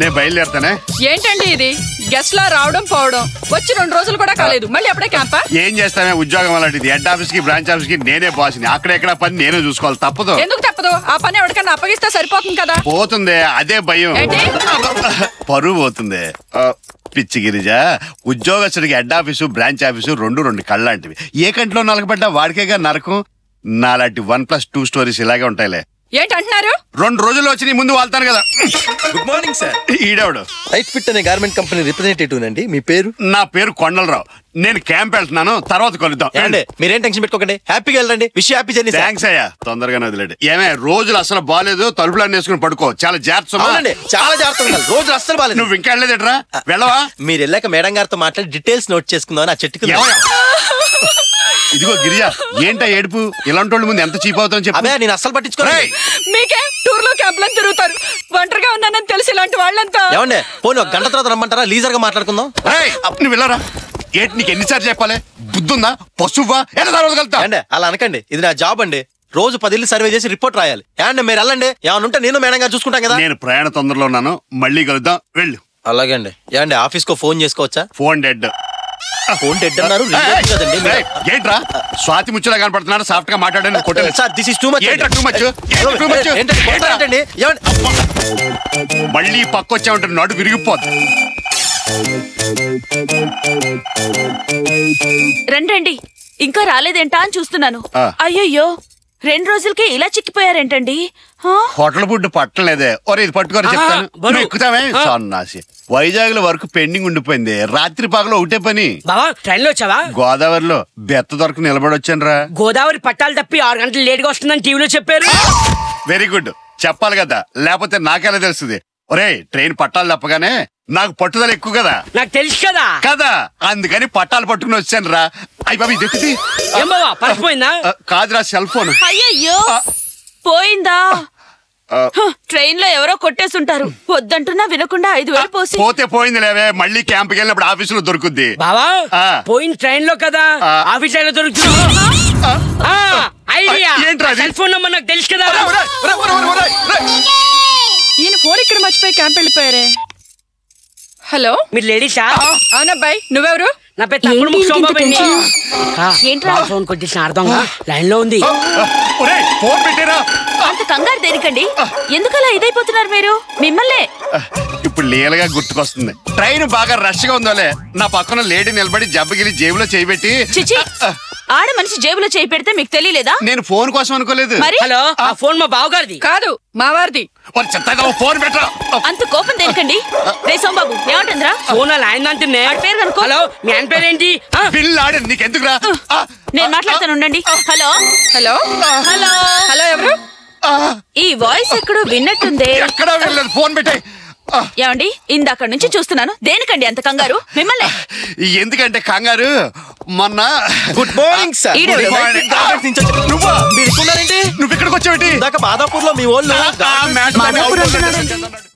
నేను బయలుదేరుతానే. ఏంటండి ఇది? గెస్ట్ లా రావడం పోవడం, వచ్చి 2 రోజులు కూడా కాలేదు, మళ్ళీ అప్పుడే క్యాంపా? ఏం చేస్తామే, ఉద్యోగం అలాంటిది. హెడ్ ఆఫీస్ కి బ్రాంచ్ ఆఫీస్ కి నేనే బాస్ని. అక్కడెక్కడ పని నేనే చూసుకోవాలి, తప్పదు. ఎందుకు తప్పదు? ఆ పని ఎవరికన్నా అప్పగిస్తే సరిపోతుంది కదా. పోతుంది, అదే భయం. పరువు పోతుంది. పిచ్చి గిరిజ, ఉద్యోగస్తుడికి హెడ్ ఆఫీసు బ్రాంచ్ ఆఫీసు రెండు కళ్ళలాంటివి. ఏ కంట్లో నలకబడ్డా వాడికేగా నరకం. నాలాంటి 1+2 స్టోరీస్ ఇలాగే ఉంటాయిలే. ఏంటంటున్నారు? 2 రోజుల్లో వచ్చి నీ ముందు వాళ్తాను కదా. Good morning sir. ఈడేవాడు రైట్ ఫిట్ అనే గార్మెంట్ కంపెనీ రిప్రజెంటేటివ్ అండి. మీ పేరు? నా పేరు కొండలరావు. నేను క్యాంప్ వెళ్తున్నాను, తర్వాత కలుద్దాం. మీరేం టెన్షన్ పెట్టుకోకండి, హ్యాపీగా వెళ్ళండి. Wish happy journey. థ్యాంక్స్ అయ్యా, తొందరగానే వదిలేండి. ఏమే రోజులు అసలు బాగాలేదు, తలుపులన్నీ వేసుకుని పడుకో. చాలా జాగ్రత్త. చాలా జాగ్రత్త ఉండాలి. రోజులు అస్సలు బాగాలేదు. నువ్వు ఇంకా వెళ్ళలేదట్రా? వెళ్ళవా? మీరు వెళ్ళాక మేడం గారితో మాట్లాడి డీటెయిల్స్ నోట్ చేసుకుందాం. ఆ చెట్టుకు ఇదిగో గిరిజ, ఏంటా ఏడుపు? ఇలాంటి వాళ్ళ ముందు ఎంత చీప్ అవుతామని చెప్పి నేను అస్సలు పట్టించుకోలే. మీకే టూర్లో క్యాంప్లను తిరుగుతారు, ఒంటరిగా ఉన్నానని తెలిసి ఇలాంటి వాళ్ళంతా. ఏమండి పోనీ 1 గంట తర్వాత రమ్మంటారా? లీజర్ గా మాట్లాడుకుందాం. నువ్వు వెళ్ళరా? ఏంటి నీకు ఎన్నిసార్లు చెప్పాలి? బుద్ధుందా? పశువా? ఎంత తర్వాత వెళ్తా? అలా అనకండి, ఇది నా జాబ్ అండి. రోజు 10 ఇల్లు సర్వే చేసి రిపోర్ట్ రాయాలి. ఏమండి మీరు వెళ్ళండి, ఏమన్నా ఉంటే నేను మేడం గారు చూసుకుంటాం కదా. నేను ప్రయాణ తొందరలో ఉన్నాను, మళ్ళీ కలుద్దాం. వెళ్ళు. అలాగే అండి. ఏమండి ఆఫీస్ కో ఫోన్ చేసుకోవచ్చా? Phone dead. ఫోన్ డెడ్ అన్నారు కదండి. ఏంట్రా స్వాతి ముచ్చలా కనపడుతున్నాడు? సాఫ్ట్ గా మాట్లాడండి. Sir this is too much. మళ్ళీ పక్క వచ్చామంటే నడు విరిగిపోద్ది. రండి, ఇంకా రాలేదేంటా అని చూస్తున్నాను. అయ్యయ్యో, 2 రోజులకే ఇలా చిక్కిపోయారేంటండి? Hotel food పట్టలేదే. ఒరే ఇది పట్టుకొని చెప్తాను, ఎక్కుతామే. సన్నాసి. వైజాగ్ లో వర్క్ పెండింగ్ ఉండిపోయింది. రాత్రి పగలు ఒకటే పని. ట్రైన్ లో వచ్చావా? గోదావరిలో బెత్త దొరకు నిలబడి వచ్చాను రా. గోదావరి పట్టాలు తప్పి 6 గంటలు లేట్ గా వస్తుందని టీవీలో చెప్పారు. వెరీ గుడ్, చెప్పాలి కదా, లేకపోతే నాకెలా తెలుస్తుంది? ఒరే ట్రైన్ పట్టాలు తప్పగానే నాకు పట్టుదల ఎక్కువ కదా. నాకు తెలుసు కదా కదా, అందుకని పట్టాలు పట్టుకుని వచ్చాను రా. అయ్యి బాబు ఇది పడిపోయిందా? కాదురా, సెల్ ఫోన్. అయ్యయ్యో, పోయిందా? ట్రైన్ లో ఎవరో కొట్టేసుంటారు. వద్దంటున్నా వినకుండా 5,000 పోసి. పోతే పోయింది లేవే, మళ్ళీ క్యాంప్కి వెళ్ళినప్పుడు ఆఫీసులో దొరుకుద్ది. బావా పోయిన ట్రైన్ లో కదా ఆఫీస్ లో దొరుకుతుంది. సెల్ ఫోన్ నంబర్ నాకు తెలుసు కదా. ఈయన ఫోన్ ఇక్కడ మర్చిపోయి క్యాంప్ వెళ్ళిపోయారే. హలో, మీరు లేడీసా? అవునబ్బాయి, నువ్వెవరు? నా పేరు తమ్ముడు ఫోన్ కొట్టేసిన అర్థంగా లైన్ లో ఉంది. ఫోన్ పెట్టారా? అంత కంగారు దేనికండి? ఎందుకలా ఇదైపోతున్నారు మీరు? మిమ్మల్నే ఇప్పుడు లీలగా గుర్తుకొస్తుంది. ట్రైన్ బాగా రష్ గా ఉందోలే, నా పక్కన లేడీ నిలబడి జబ్బగిరి జేబులో చేయబెట్టి. చిచి, ఆడ మనిషి జేబులో చేయి పెడితే మీకు తెలియలేదా? నేను ఫోన్ కోసం అనుకోలేదు. హలో, ఆ ఫోన్ మా బావగారిది కాదు, మా వారిది. ఫోన్ పెట్టరా? అంత కోపం దేనికండి? రే సోంబాబు, ఏమంటుందిరా? ఫోన్ ఆయన అంటున్నా. పేరు కనుకో. హలో, మీ ఆయన పేరేంటి? పిల్లాడు నీకెందుకురా? నేను మాట్లాడతాను, ఉండండి. హలో హలో హలో హలో, ఎవరు? ఈ వాయిస్ ఎక్కడో విన్నట్టుందే. ఎక్కడా వెళ్ళలేదు, ఫోన్ పెట్టాయి. ఏమండి, ఇందాక నుంచి చూస్తున్నాను. దేనికండి అంత కంగారు? మిమ్మల్ని ఎందుకంటే కంగారు మొన్న. Good morning sir. నువ్వు ఇక్కడికి వచ్చావేంటి? బాదాపూర్ లో మీ వాళ్ళు